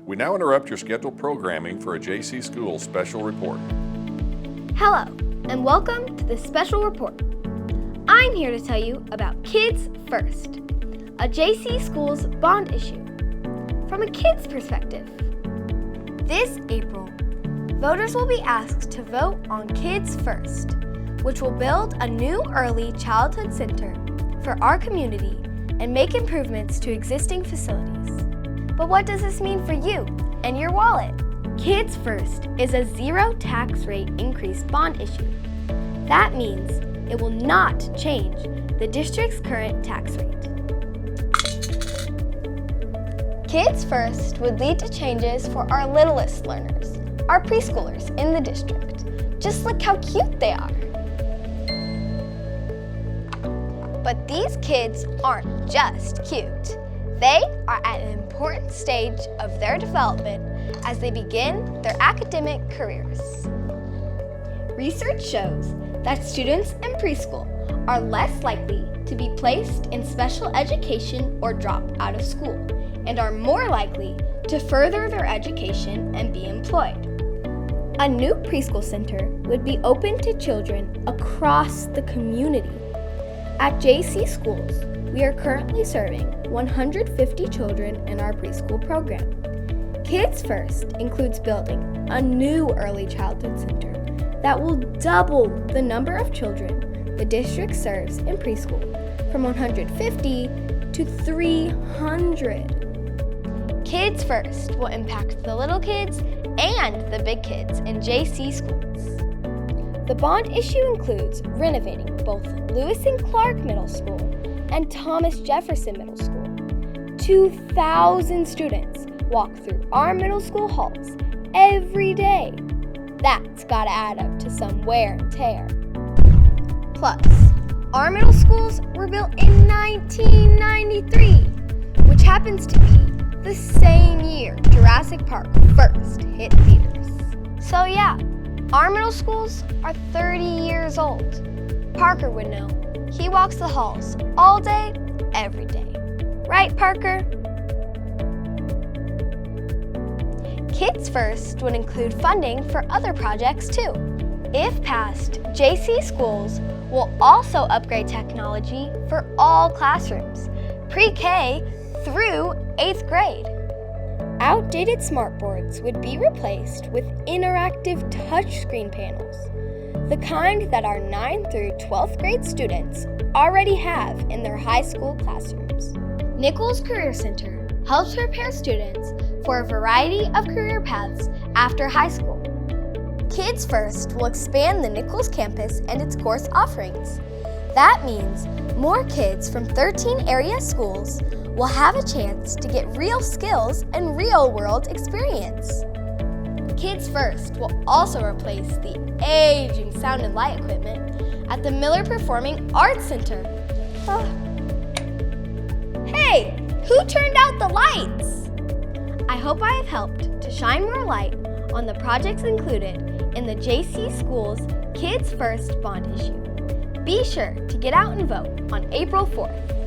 We now interrupt your scheduled programming for a JC Schools special report. Hello, and welcome to the special report. I'm here to tell you about Kids First, a JC Schools bond issue from a kid's perspective. This April, voters will be asked to vote on Kids First, which will build a new early childhood center for our community and make improvements to existing facilities. But what does this mean for you and your wallet? Kids First is a zero tax rate increase bond issue. That means it will not change the district's current tax rate. Kids First would lead to changes for our littlest learners, our preschoolers in the district. Just look how cute they are. But these kids aren't just cute. They are at an important stage of their development as they begin their academic careers. Research shows that students in preschool are less likely to be placed in special education or drop out of school, and are more likely to further their education and be employed. A new preschool center would be open to children across the community. At JC Schools, we are currently serving 150 children in our preschool program. Kids First includes building a new early childhood center that will double the number of children the district serves in preschool from 150 to 300. Kids First will impact the little kids and the big kids in JC Schools. The bond issue includes renovating both Lewis and Clark Middle School and Thomas Jefferson Middle School. 2,000 students walk through our middle school halls every day. That's gotta add up to some wear and tear. Plus, our middle schools were built in 1993, which happens to be the same year Jurassic Park first hit theaters. So yeah, our middle schools are 30 years old. Parker would know. He walks the halls all day, every day. Right, Parker? Kids First would include funding for other projects too. If passed, JC Schools will also upgrade technology for all classrooms, pre-K through 8th grade. Outdated smartboards would be replaced with interactive touchscreen panels, the kind that our 9th through 12th grade students already have in their high school classrooms. Nichols Career Center helps prepare students for a variety of career paths after high school. Kids First will expand the Nichols campus and its course offerings. That means more kids from 13 area schools will have a chance to get real skills and real-world experience. Kids First will also replace the aging sound and light equipment at the Miller Performing Arts Center. Hey, who turned out the lights? I hope I have helped to shine more light on the projects included in the JC Schools Kids First bond issue. Be sure to get out and vote on April 4th.